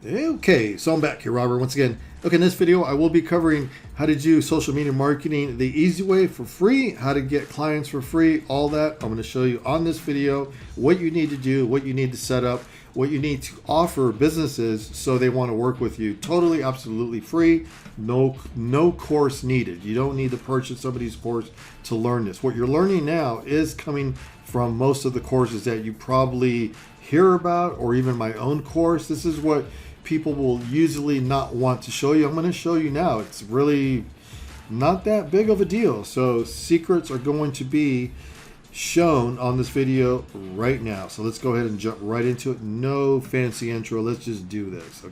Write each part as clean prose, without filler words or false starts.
Okay, so I'm back here, Robert, once again. Okay, in this video, I will be covering how to do social media marketing the easy way for free, how to get clients for free, all that. I'm going to show you on this video what you need to do, what you need to set up, what you need to offer businesses so they want to work with you. Totally, absolutely free, no course needed. You don't need to purchase somebody's course to learn this. What you're learning now is coming from most of the courses that you probably hear about, or even my own course. This is what people will usually not want to show you. I'm going to show you now. It's really not that big of a deal. So secrets are going to be shown on this video right now. So let's go ahead and jump right into it. No fancy intro. Let's just do this.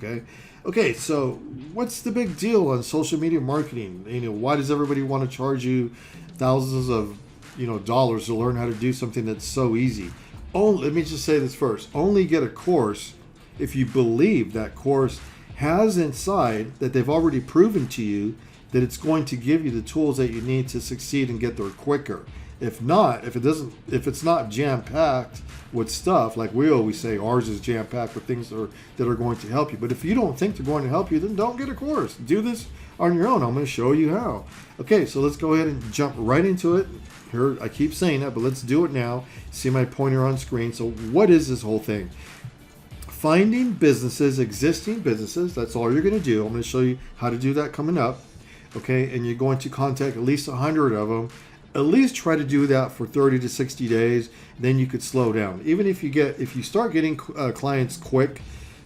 Okay, so what's the big deal on social media marketing? Why does everybody want to charge you thousands of dollars to learn how to do something that's so easy? Oh, let me just say this first. Only get a course if you believe that course has inside that they've already proven to you that it's going to give you the tools that you need to succeed and get there quicker. If not, if it's not jam-packed with stuff, like we always say, ours is jam-packed with things that are going to help you. But if you don't think they're going to help you, then don't get a course. Do this on your own. I'm going to show you how. Okay, so let's go ahead and jump right into it. Here, I keep saying that, but let's do it now. See my pointer on screen. So what is this whole thing? Finding businesses, existing businesses, that's all you're going to do. I'm going to show you how to do that coming up. Okay, and you're going to contact at least 100 of them. At least try to do that for 30 to 60 days. Then you could slow down. Even if you start getting clients quick,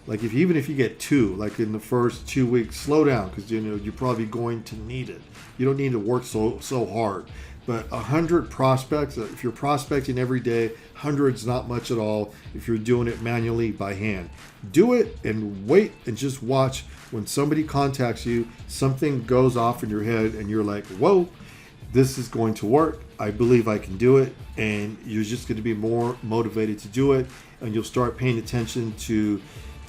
like even if you get 2, like in the first 2 weeks, slow down, because you're probably going to need it. You don't need to work so hard. But 100 prospects, if you're prospecting every day, 100's not much at all if you're doing it manually by hand. Do it and wait and just watch when somebody contacts you, something goes off in your head and you're like, whoa, this is going to work. I believe I can do it. And you're just going to be more motivated to do it. And you'll start paying attention to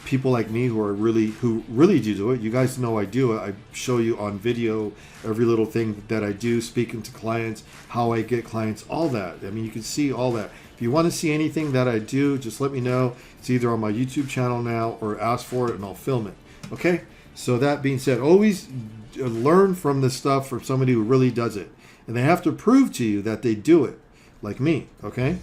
people like me who really do it. You guys know I do it. I show you on video every little thing that I do, speaking to clients, how I get clients, all that. I mean, you can see all that. If you want to see anything that I do, just let me know. It's either on my YouTube channel now or ask for it and I'll film it. Okay? So that being said, always learn from this stuff from somebody who really does it. And they have to prove to you that they do it, like me, okay?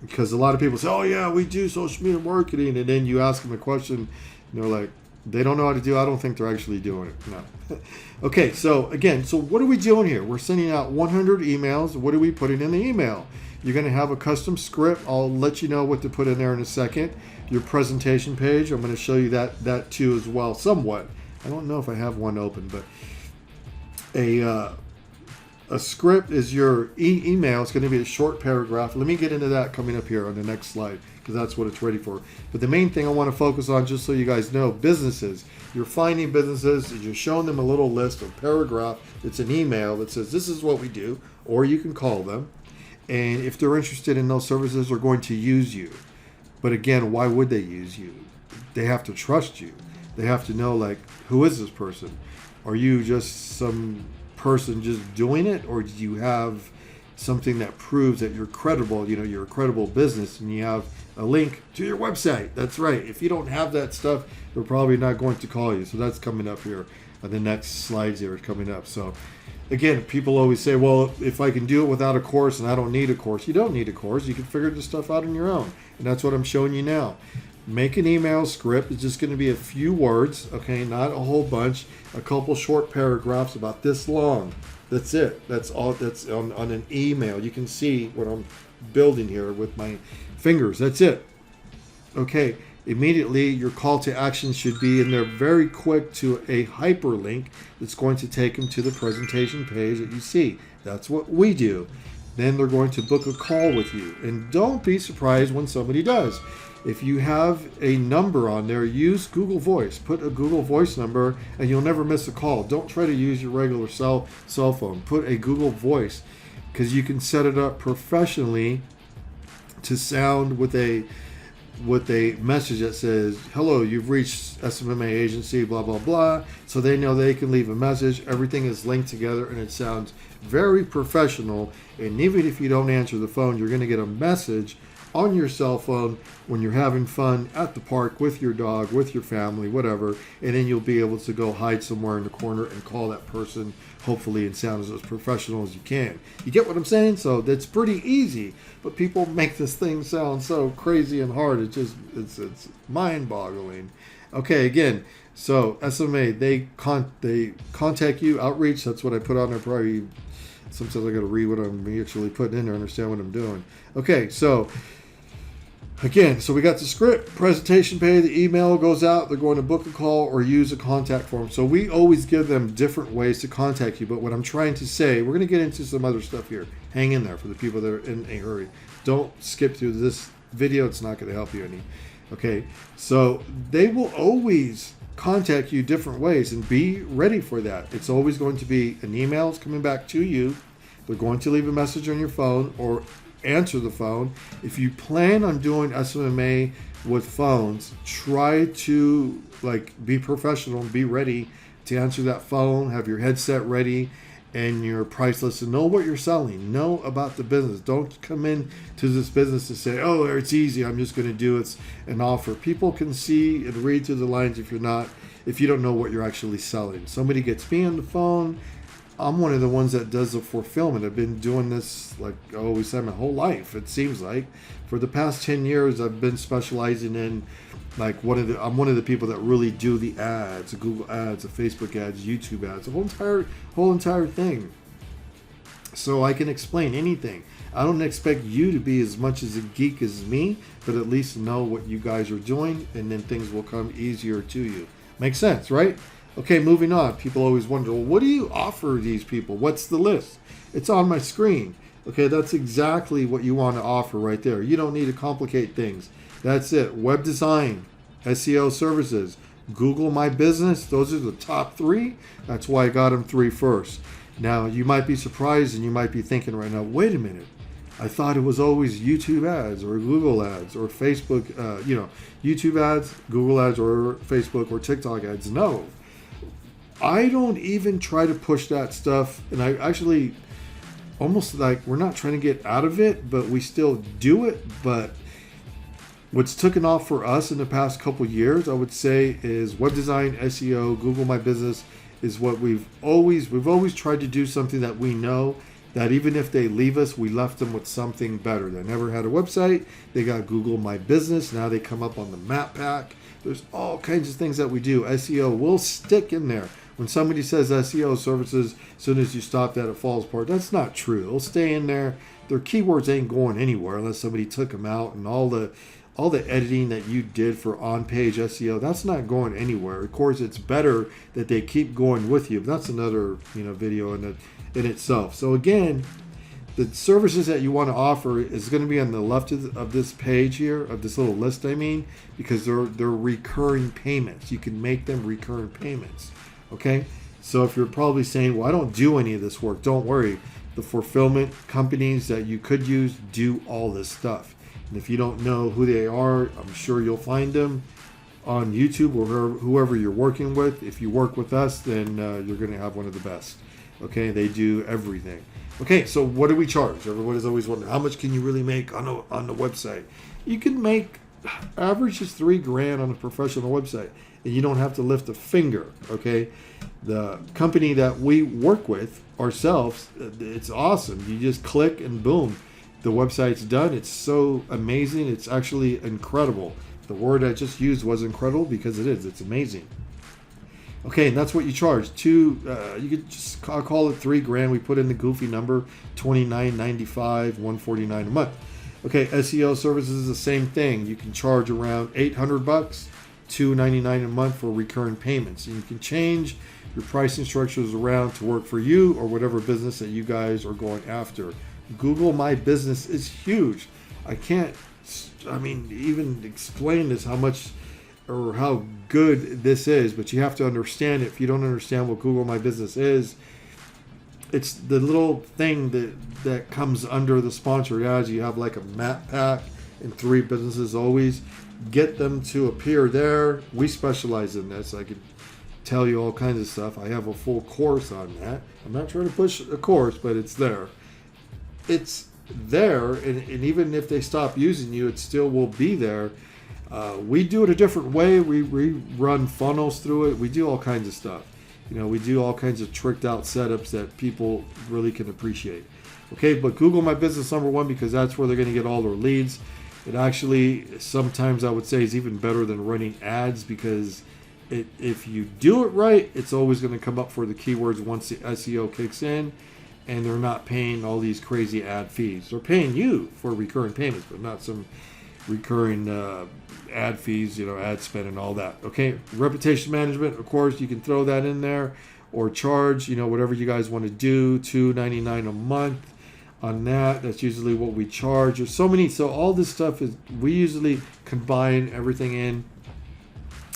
Because a lot of people say, oh yeah, we do social media marketing, and then you ask them a question, and they're like, they don't know how to do it. I don't think they're actually doing it. No. Okay, so again, so what are we doing here? We're sending out 100 emails. What are we putting in the email? You're going to have a custom script. I'll let you know what to put in there in a second. Your presentation page, I'm going to show you that too as well, somewhat. I don't know if I have one open, but a script is your email. It's going to be a short paragraph. Let me get into that coming up here on the next slide, because that's what it's ready for. But the main thing I want to focus on, just so you guys know, businesses. You're finding businesses, you're showing them a little list of paragraph. It's an email that says, this is what we do, or you can call them. And if they're interested in those services, they're going to use you. But again, why would they use you? They have to trust you. They have to know, like, who is this person? Are you just some person just doing it, or do you have something that proves that you're credible? You're a credible business and you have a link to your website. That's right. If you don't have that stuff, they're probably not going to call you. So that's coming up here. The next slides here is coming up. So again, people always say, well, if I can do it without a course and I don't need a course. You don't need a course. You can figure this stuff out on your own. And that's what I'm showing you now. Make an email script. It's just going to be a few words, okay, not a whole bunch. A couple short paragraphs about this long. That's it. That's all. That's on an email. You can see what I'm building here with my fingers. That's it. Okay. Immediately, your call to action should be in there very quick to a hyperlink that's going to take them to the presentation page that you see. That's what we do. Then they're going to book a call with you. And don't be surprised when somebody does. If you have a number on there, use Google Voice. Put a Google Voice number and you'll never miss a call. Don't try to use your regular cell phone. Put a Google Voice, because you can set it up professionally to sound with a message that says, hello, you've reached SMMA agency, blah, blah, blah. So they know they can leave a message. Everything is linked together and it sounds very professional. And even if you don't answer the phone, you're going to get a message on your cell phone when you're having fun at the park with your dog, with your family, whatever, and then you'll be able to go hide somewhere in the corner and call that person, hopefully, and sound as professional as you can. You get what I'm saying? So that's pretty easy, but people make this thing sound so crazy and hard. It's mind-boggling. Okay, again, so SMA, they contact you, outreach. That's what I put on there. Probably sometimes I got to read what I'm actually putting in there, understand what I'm doing. Okay, so again, so we got the script, presentation page, the email goes out, they're going to book a call or use a contact form. So we always give them different ways to contact you. But what I'm trying to say, we're going to get into some other stuff here. Hang in there for the people that are in a hurry. Don't skip through this video. It's not going to help you any. Okay, so they will always contact you different ways, and be ready for that. It's always going to be an email coming back to you. They're going to leave a message on your phone or answer the phone. If you plan on doing SMMA with phones, try to be professional and be ready to answer that phone. Have your headset ready and your price list, and know what you're selling. Know about the business. Don't come in to this business to say, oh, it's easy, I'm just going to do it's an offer. People can see and read through the lines if you don't know what you're actually selling. Somebody gets me on the phone. I'm one of the ones that does the fulfillment. I've been doing this, like I always say, my whole life. It seems like for the past 10 years, I've been specializing in I'm one of the people that really do the ads, the Google ads, the Facebook ads, YouTube ads, the whole entire thing. So I can explain anything. I don't expect you to be as much as a geek as me, but at least know what you guys are doing, and then things will come easier to you. Makes sense, right? Okay, moving on. People always wonder, well, what do you offer these people? What's the list? It's on my screen. Okay, that's exactly what you want to offer right there. You don't need to complicate things. That's it. Web design, SEO services, Google My Business. Those are the top 3. That's why I got them 3 first. Now, you might be surprised and you might be thinking right now, wait a minute. I thought it was always YouTube ads or Google ads or Facebook, YouTube ads, Google ads, or Facebook or TikTok ads. No. I don't even try to push that stuff. And I actually almost we're not trying to get out of it, but we still do it. But what's taken off for us in the past couple years, I would say, is web design, SEO, Google My Business is what we've always tried to do something that we know that even if they leave us, we left them with something better. They never had a website. They got Google My Business. Now they come up on the map pack. There's all kinds of things that we do. SEO will stick in there. When somebody says SEO services, as soon as you stop that, it falls apart. That's not true. It'll stay in there. Their keywords ain't going anywhere unless somebody took them out, and all the editing that you did for on-page SEO, that's not going anywhere. Of course, it's better that they keep going with you. But that's another video in itself. So again, the services that you want to offer is going to be on the left of this page here, of this little list, because they're recurring payments. You can make them recurring payments. Okay? So if you're probably saying, well, I don't do any of this work, don't worry. The fulfillment companies that you could use do all this stuff. And if you don't know who they are, I'm sure you'll find them on YouTube or whoever you're working with. If you work with us, then you're going to have one of the best. Okay? They do everything. Okay, so what do we charge? Everybody's always wondering, how much can you really make on the website? You can make, average is $3,000 on a professional website, and you don't have to lift a finger, okay? The company that we work with ourselves, it's awesome. You just click and boom, the website's done. It's so amazing. It's actually incredible. The word I just used was incredible because it is. It's amazing. Okay, and that's what you charge. You could just call it $3,000. We put in the goofy number, $29.95, $149 a month. Okay, SEO services is the same thing. You can charge around $800, $299 a month for recurring payments. And you can change your pricing structures around to work for you or whatever business that you guys are going after. Google My Business is huge. I can't, even explain this, how much or how good this is, but you have to understand it. If you don't understand what Google My Business is, it's the little thing that comes under the sponsored ads. You have like a map pack and 3 businesses always. Get them to appear there. We specialize in this. I could tell you all kinds of stuff. I have a full course on that. I'm not trying to push a course, but it's there. It's there, and even if they stop using you, it still will be there. We do it a different way. We run funnels through it. We do all kinds of stuff. We do all kinds of tricked out setups that people really can appreciate. Okay, but Google My Business #1 because that's where they're going to get all their leads. It actually, sometimes I would say, is even better than running ads because if you do it right, it's always going to come up for the keywords once the SEO kicks in, and they're not paying all these crazy ad fees. They're paying you for recurring payments, but not some recurring ad fees, ad spend and all that. Okay, reputation management, of course, you can throw that in there or charge, whatever you guys want to do, $2.99 a month on that. That's usually what we charge. There's so all this stuff is, we usually combine everything in.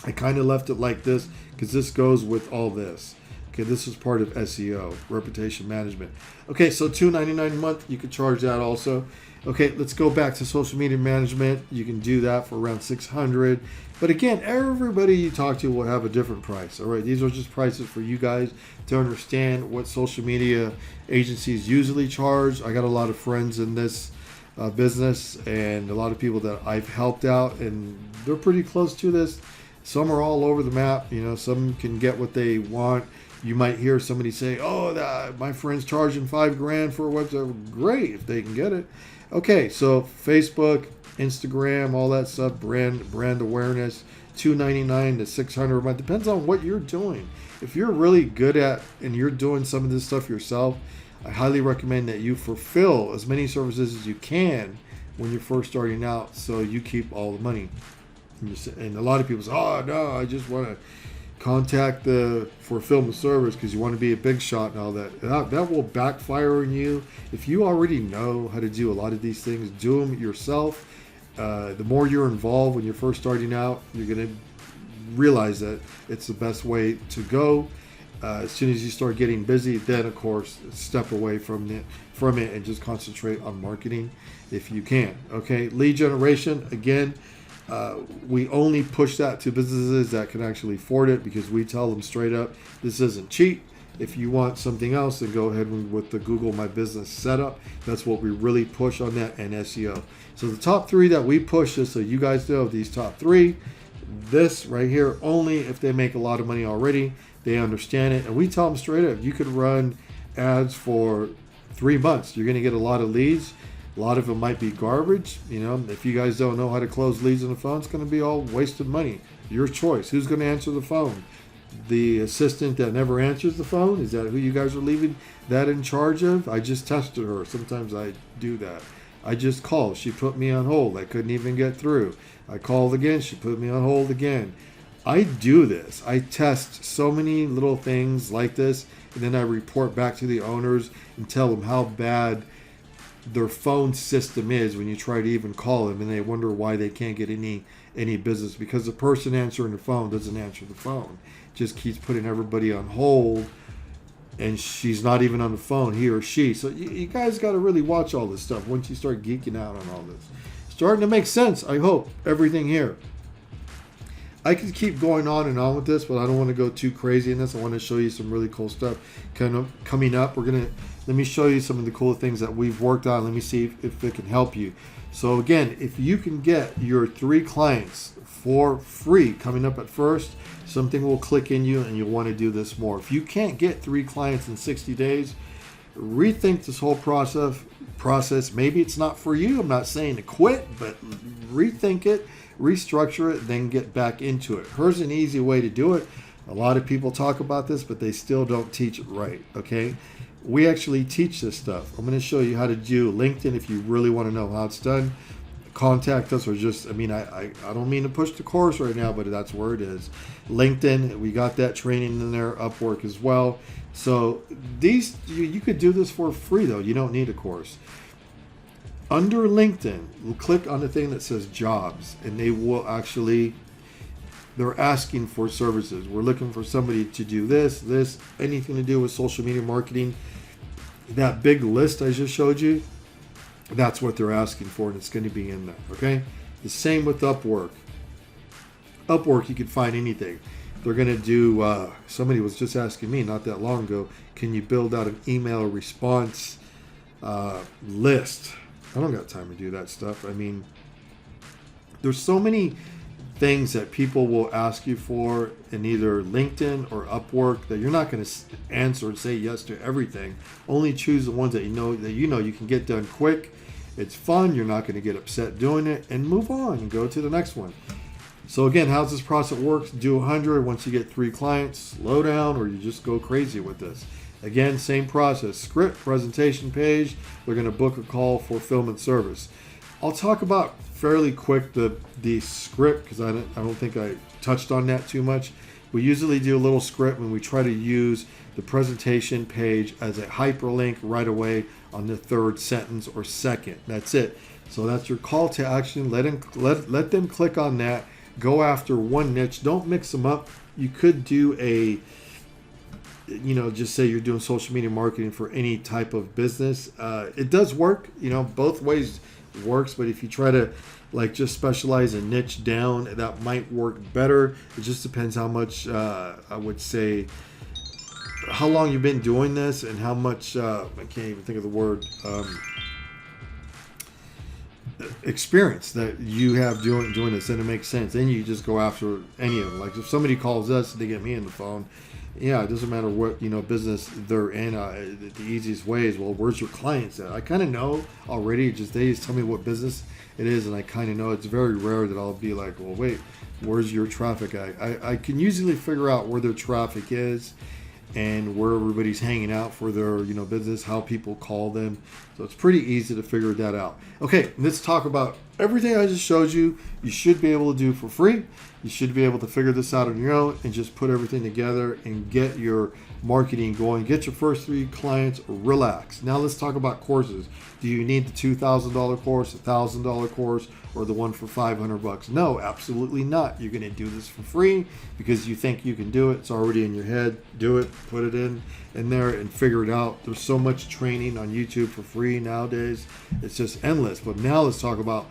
I kind of left it like this because this goes with all this. Okay, this is part of SEO, reputation management. Okay, so $2.99 a month, you can charge that also. Okay, let's go back to social media management. You can do that for around $600. But again, everybody you talk to will have a different price. All right, these are just prices for you guys to understand what social media agencies usually charge. I got a lot of friends in this business and a lot of people that I've helped out, and they're pretty close to this. Some are all over the map. Some can get what they want. You might hear somebody say, "Oh, my friend's charging $5,000 for a website." Great if they can get it. Okay, so Facebook, Instagram, all that stuff, brand awareness, $2.99 to $600 a month. Depends on what you're doing. If you're really good at and you're doing some of this stuff yourself, I highly recommend that you fulfill as many services as you can when you're first starting out, so you keep all the money. And a lot of people say, "Oh no, I just want to contact the fulfillment service because you want to be a big shot and all that." That will backfire on you. If you already know how to do a lot of these things, do them yourself. The more you're involved when you're first starting out, you're going to realize that it's the best way to go. As soon as you start getting busy, then of course step away from it and just concentrate on marketing if you can. Okay, lead generation, again, we only push that to businesses that can actually afford it because we tell them straight up, this isn't cheap. If you want something else, then go ahead with the Google My Business setup. That's what we really push on that, and SEO. So the top 3 that we push is, so you guys know these top 3, this right here, only if they make a lot of money already, they understand it. And we tell them straight up, you could run ads for 3 months. You're going to get a lot of leads. A lot of them might be garbage. If you guys don't know how to close leads on the phone, it's going to be all wasted money. Your choice. Who's going to answer the phone? The assistant that never answers the phone? Is that who you guys are leaving that in charge of? I just tested her. Sometimes I do that. I just called. She put me on hold. I couldn't even get through. I called again. She put me on hold again. I do this. I test so many little things like this, and then I report back to the owners and tell them how bad their phone system is when you try to even call them, and they wonder why they can't get any business because the person answering the phone doesn't answer the phone, just keeps putting everybody on hold, and she's not even on the phone, he or she. So you guys got to really watch all this stuff once you start geeking out on all this. Starting to make sense, I hope, everything here. I could keep going on and on with this, but I don't want to go too crazy in this. I want to show you some really cool stuff kind of coming up. Let me show you some of the cool things that we've worked on. Let me see if it can help you. So again, if you can get your 3 clients for free coming up at first, something will click in you and you'll want to do this more. If you can't get 3 clients in 60 days, rethink this whole process. Maybe it's not for you. I'm not saying to quit, but rethink it, restructure it, then get back into it. Here's an easy way to do it. A lot of people talk about this, but they still don't teach it right. Okay, we actually teach this stuff. I'm going to show you how to do LinkedIn if you really want to know how it's done. Contact us, or just, I don't mean to push the course right now, but that's where it is. LinkedIn, we got that training in there. Upwork as well. So these, you could do this for free though. You don't need a course. Under LinkedIn, we'll click on the thing that says jobs, and they're asking for services. We're looking for somebody to do this, anything to do with social media marketing. That big list I just showed you, that's what they're asking for, and it's going to be in there, okay? The same with Upwork. Upwork, you can find anything. They're going to do, somebody was just asking me not that long ago, can you build out an email response list. I don't got time to do that stuff. I mean, there's so many things that people will ask you for in either LinkedIn or Upwork that you're not going to answer and say yes to everything. Only choose the ones that you know you can get done quick. It's fun. You're not going to get upset doing it, and move on and go to the next one. So again, how's this process works? Do 100. Once you get 3 clients, slow down, or you just go crazy with this. Again, same process: script, presentation page. They're going to book a call, fulfillment service. I'll talk about fairly quick the script, because I don't think I touched on that too much. We usually do a little script when we try to use the presentation page as a hyperlink right away on the 3rd sentence or 2nd. That's it. So that's your call to action. Let them click on that. Go after one niche. Don't mix them up. You could do just say you're doing social media marketing for any type of business. It does work, both ways works, but if you try to just specialize a niche down, that might work better. It just depends how much, I would say, how long you've been doing this and how much, I can't even think of the word, experience that you have doing this, and it makes sense. Then you just go after any of them. Like if somebody calls us, they get me on the phone. Yeah, it doesn't matter what business they're in. The easiest way is, well, where's your clients at? I kind of know already. They just tell me what business it is, and I kind of know. It's very rare that I'll be like, well, wait, where's your traffic at? I can usually figure out where their traffic is and where everybody's hanging out for their business, how people call them. So it's pretty easy to figure that out. Okay, let's talk about everything I just showed you. You should be able to do for free. You should be able to figure this out on your own and just put everything together and get your marketing going. Get your first 3 clients, relax. Now let's talk about courses. Do you need the $2,000 course, $1,000 course, or the one for $500? No, absolutely not. You're going to do this for free because you think you can do it. It's already in your head. Do it, put it in there and figure it out. There's so much training on YouTube for free nowadays. It's just endless. But now let's talk about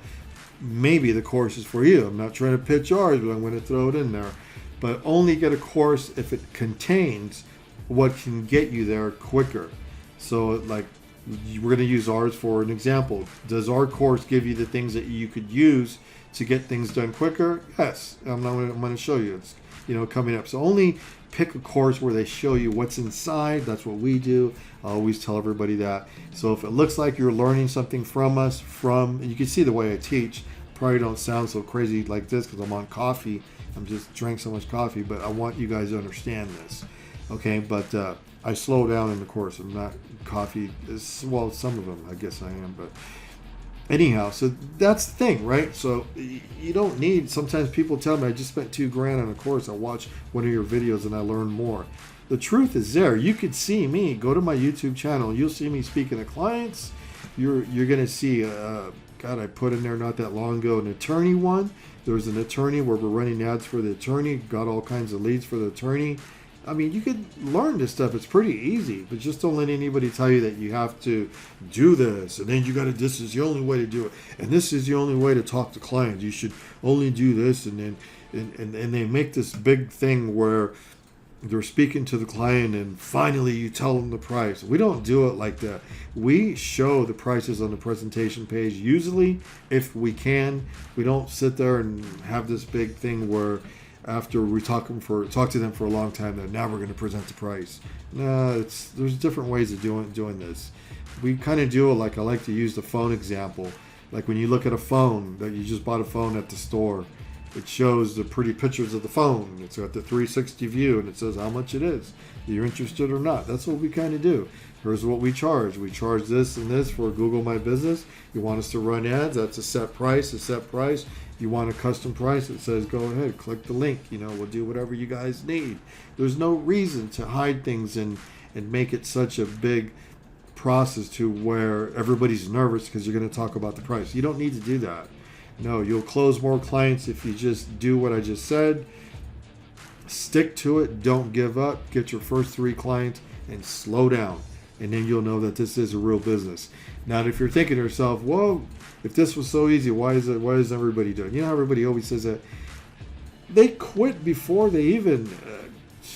maybe the course is for you. I'm not trying to pitch ours, but I'm going to throw it in there. But only get a course if it contains what can get you there quicker. So like we're going to use ours for an example. Does our course give you the things that you could use to get things done quicker? Yes. I'm going to show you. It's coming up. So only pick a course where they show you what's inside. That's what we do. I always tell everybody that. So if it looks like you're learning something from us, you can see the way I teach. Probably don't sound so crazy like this because I'm on coffee. I'm just drank so much coffee, but I want you guys to understand this. Okay, but I slow down in the course. I'm not coffee. Well, some of them, I guess I am, but anyhow, so that's the thing, right? So you don't need, sometimes people tell me I just spent $2,000 on a course. I watch one of your videos and I learn more. The truth is there. You could see me, go to my YouTube channel. You'll see me speaking to clients. You're going to see, God, I put in there not that long ago, an attorney one. There was an attorney where we're running ads for the attorney, got all kinds of leads for the attorney. I mean, you could learn this stuff. It's pretty easy, but just don't let anybody tell you that you have to do this. And then this is the only way to do it. And this is the only way to talk to clients. You should only do this. And then, and they make this big thing where they're speaking to the client and finally you tell them the price. We don't do it like that. We show the prices on the presentation page. Usually, if we can, we don't sit there and have this big thing where after we talk to them for a long time, that now we're going to present the price. No, there's different ways of doing this. We kind of do it like I like to use the phone example. Like when you look at a phone, that you just bought a phone at the store, it shows the pretty pictures of the phone. It's got the 360 view and it says how much it is. You're interested or not. That's what we kind of do. Here's what we charge. We charge this and this for Google My Business. You want us to run ads, that's a set price. You want a custom price, it says go ahead, click the link. We'll do whatever you guys need. There's no reason to hide things and make it such a big process to where everybody's nervous because you're going to talk about the price. You don't need to do that. No, you'll close more clients if you just do what I just said. Stick to it. Don't give up. Get your first 3 clients and slow down. And then you'll know that this is a real business. Now, if you're thinking to yourself, whoa, if this was so easy, why is everybody doing it? You know how everybody always says that? They quit before they even,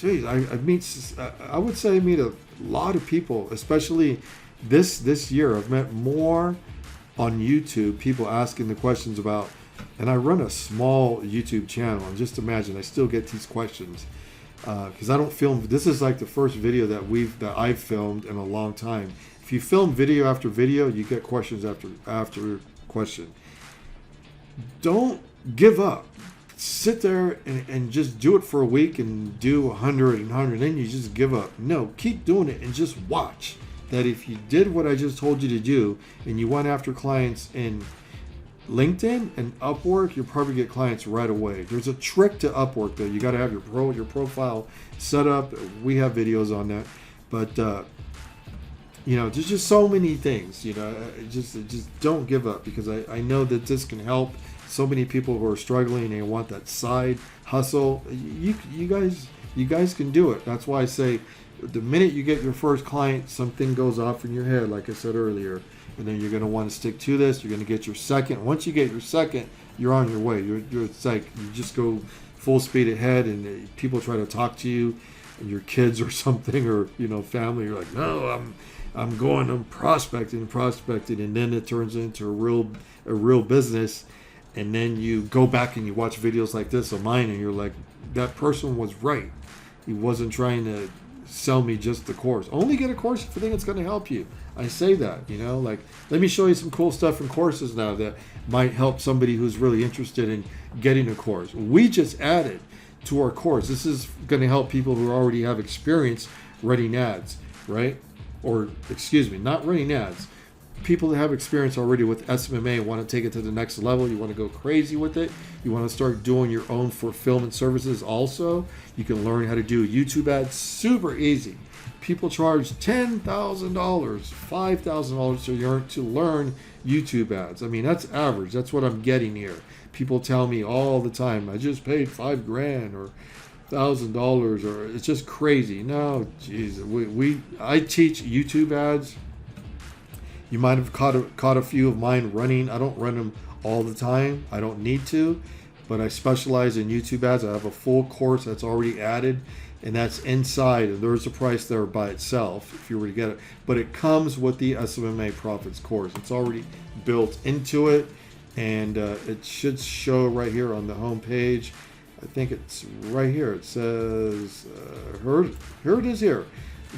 I would say I meet a lot of people, especially this year I've met more on YouTube people asking the questions about, and I run a small YouTube channel, and just imagine I still get these questions because I don't film. This is like the first video that I've filmed in a long time. If you film video after video, you get questions after question. Don't give up. Sit there and just do it for a week and do 100 and 100, then you just give up. No, keep doing it and just watch that if you did what I just told you to do and you went after clients in LinkedIn and Upwork, you'll probably get clients right away. There's a trick to Upwork though. You got to have your profile set up. We have videos on that, but there's just so many things. Just don't give up, because I know that this can help so many people who are struggling and they want that side hustle. You guys can do it. That's why I say the minute you get your first client, something goes off in your head, like I said earlier, and then you're going to want to stick to this. You're going to get your second. Once you get your second, you're on your way. It's like you just go full speed ahead, and people try to talk to you, and your kids or something, or family. You're like, no, I'm prospecting, and then it turns into a real business. And then you go back and you watch videos like this of mine, and you're like, that person was right. He wasn't trying to sell me just the course. Only get a course if you think it's going to help you. I say that, like, let me show you some cool stuff in courses now that might help somebody who's really interested in getting a course. We just added to our course. This is going to help people who already have experience running ads, right? Or, excuse me, not running ads. People that have experience already with SMMA want to take it to the next level. You want to go crazy with it. You want to start doing your own fulfillment services also. You can learn how to do YouTube ads. Super easy. People charge $10,000, $5,000 to learn YouTube ads. I mean, that's average. That's what I'm getting here. People tell me all the time, I just paid $5,000 or $1,000, or it's just crazy. No, geez, I teach YouTube ads. You might have caught a few of mine running. I don't run them all the time. I don't need to, but I specialize in YouTube ads. I have a full course that's already added, and that's inside, and there's a price there by itself if you were to get it. But it comes with the SMMA Profits course. It's already built into it, and it should show right here on the home page. I think it's right here. It says, here it is here.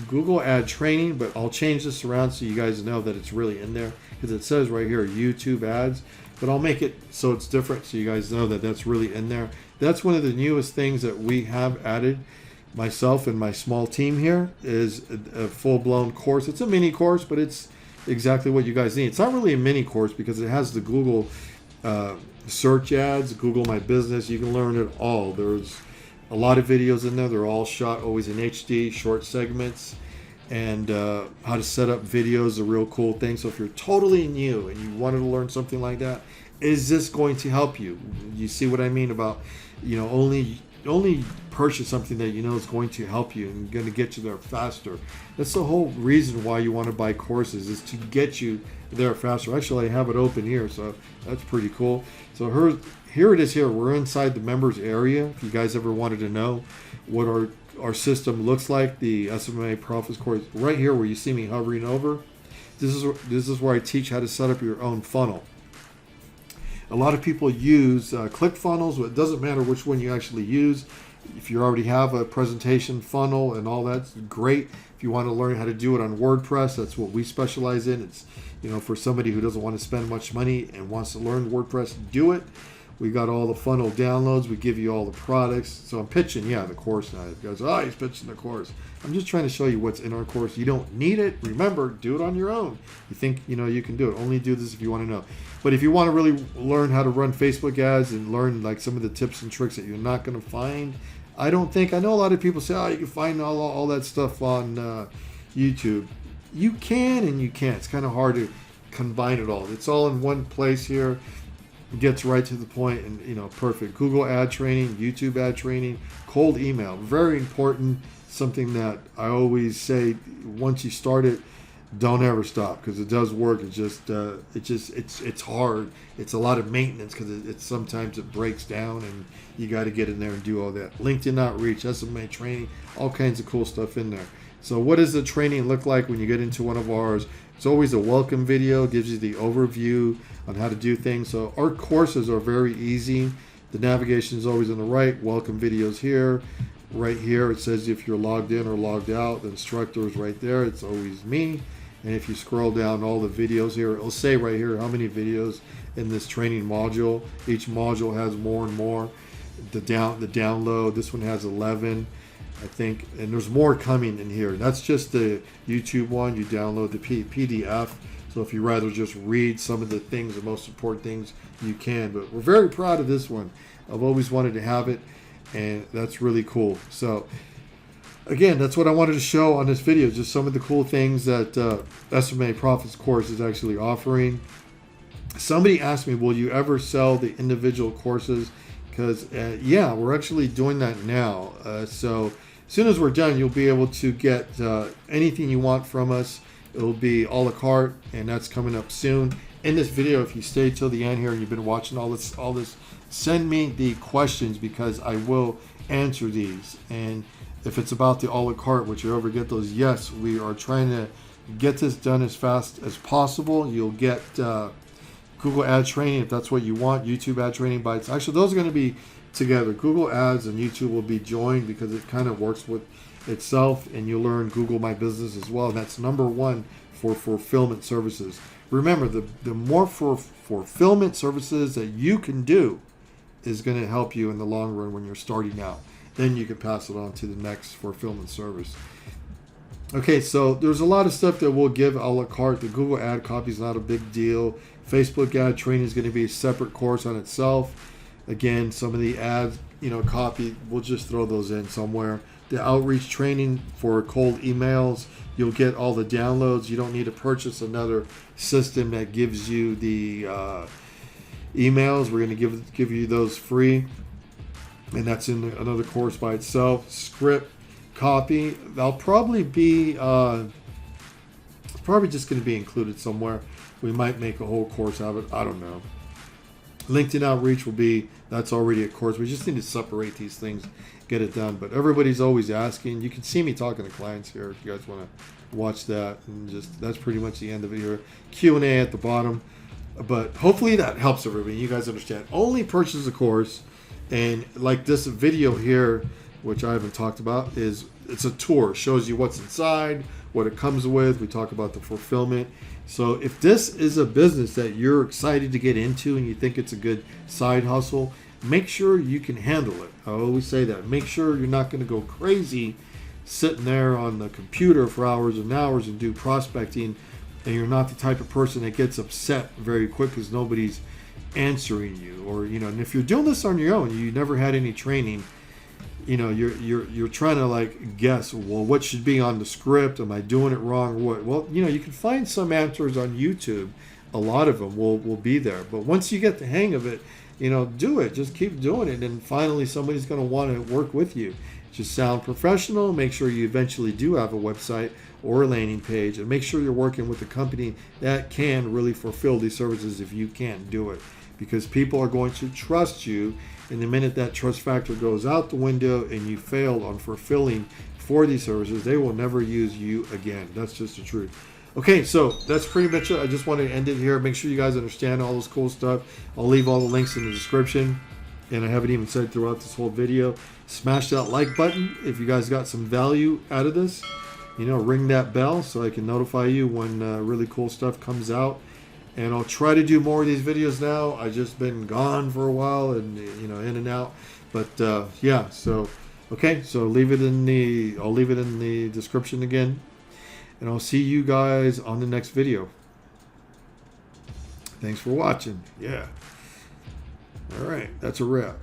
Google ad training, but I'll change this around so you guys know that it's really in there, because it says right here YouTube ads, but I'll make it so it's different so you guys know that that's really in there. That's one of the newest things that we have added. Myself and my small team here is a full-blown course. It's a mini course, but it's exactly what you guys need. It's not really a mini course because it has the Google search ads, Google My Business. You can learn it all. There's a lot of videos in there. They're all shot always in HD, short segments, and how to set up videos is a real cool thing. So if you're totally new and you wanted to learn something like that, is this going to help you? You see what I mean about, only purchase something that is going to help you and going to get you there faster. That's the whole reason why you want to buy courses, is to get you there faster. Actually, I have it open here, so that's pretty cool. So here it is here. We're inside the members area. If you guys ever wanted to know what our system looks like, the SMMA Profits course, right here where you see me hovering over, this is where I teach how to set up your own funnel. A lot of people use ClickFunnels. It doesn't matter which one you actually use. If you already have a presentation funnel and all that's great. If you want to learn how to do it on WordPress, that's what we specialize in. It's for somebody who doesn't want to spend much money and wants to learn WordPress, do it. We got all the funnel downloads. We give you all the products. So I'm pitching, the course now. You guys, he's pitching the course. I'm just trying to show you what's in our course. You don't need it. Remember, do it on your own. You think, you can do it. Only do this if you want to know. But if you want to really learn how to run Facebook ads and learn like some of the tips and tricks that you're not going to find, I know a lot of people say, you can find all that stuff on YouTube. You can and you can't. It's kind of hard to combine it all. It's all in one place here. Gets right to the point, and perfect. Google ad training, YouTube ad training, cold email, very important. Something that I always say, once you start it, don't ever stop, because it does work. It's hard. It's a lot of maintenance, because sometimes it breaks down and you got to get in there and do all that. LinkedIn outreach, SMA training, all kinds of cool stuff in there. So what does the training look like when you get into one of ours? It's always a welcome video, gives you the overview on how to do things. So our courses are very easy. The navigation is always on the right. Welcome videos here. Right here it says if you're logged in or logged out. The instructor is right there. It's always me. And if you scroll down all the videos here, it'll say right here how many videos in this training module. Each module has more and more. The download, this one has 11, I think, and there's more coming in here. That's just the YouTube one. You download the PDF. So if you rather just read some of the things, the most important things, you can. But we're very proud of this one. I've always wanted to have it, and that's really cool. So again, that's what I wanted to show on this video, just some of the cool things that SMMA Profits course is actually offering. Somebody asked me, will you ever sell the individual courses? Because yeah, we're actually doing that now. So as soon as we're done, you'll be able to get anything you want from us. It'll be a la carte, and that's coming up soon. In this video, if you stay till the end here and you've been watching all this, send me the questions, because I will answer these. And if it's about the a la carte, which you ever get those, yes, we are trying to get this done as fast as possible. You'll get Google ad training if that's what you want, YouTube ad training bites. Actually, those are going to be together. Google ads and YouTube will be joined because it kind of works with itself, and you'll learn Google My Business as well. And that's #1 for fulfillment services. Remember, the more for fulfillment services that you can do is going to help you in the long run when you're starting out. Then you can pass it on to the next fulfillment service. Okay, so there's a lot of stuff that we'll give a la carte. The Google ad copy is not a big deal. Facebook ad training is going to be a separate course on itself. Again, some of the ads, copy, we'll just throw those in somewhere. The outreach training for cold emails, you'll get all the downloads. You don't need to purchase another system that gives you the emails. We're going to give you those free, and that's in another course by itself. Script, copy, they'll probably be probably just going to be included somewhere. We might make a whole course out of it. I don't know. LinkedIn outreach will be, that's already a course. We just need to separate these things, get it done. But everybody's always asking. You can see me talking to clients here if you guys want to watch that. And just, that's pretty much the end of it here. Q&A at the bottom. But hopefully that helps everybody. You guys understand. Only purchase a course. And like this video here, which I haven't talked about, is it's a tour. It shows you what's inside, what it comes with. We talk about the fulfillment. So if this is a business that you're excited to get into and you think it's a good side hustle, make sure you can handle it. I always say that. Make sure you're not going to go crazy sitting there on the computer for hours and hours and do prospecting, and you're not the type of person that gets upset very quick because nobody's answering you. Or, and if you're doing this on your own, you never had any training, you're trying to like guess, well, what should be on the script? Am I doing it wrong? What? Well, you can find some answers on YouTube. A lot of them will be there. But once you get the hang of it, do it. Just keep doing it. And finally, somebody's going to want to work with you. Just sound professional. Make sure you eventually do have a website or a landing page, and make sure you're working with a company that can really fulfill these services if you can't do it. Because people are going to trust you, and the minute that trust factor goes out the window and you fail on fulfilling for these services, they will never use you again. That's just the truth. Okay, so that's pretty much it. I just wanted to end it here. Make sure you guys understand all this cool stuff. I'll leave all the links in the description, and I haven't even said throughout this whole video. Smash that like button if you guys got some value out of this. Ring that bell so I can notify you when really cool stuff comes out. And I'll try to do more of these videos now. I've just been gone for a while and, in and out. But, yeah, so, okay. So I'll leave it in the description again. And I'll see you guys on the next video. Thanks for watching. Yeah. All right. That's a wrap.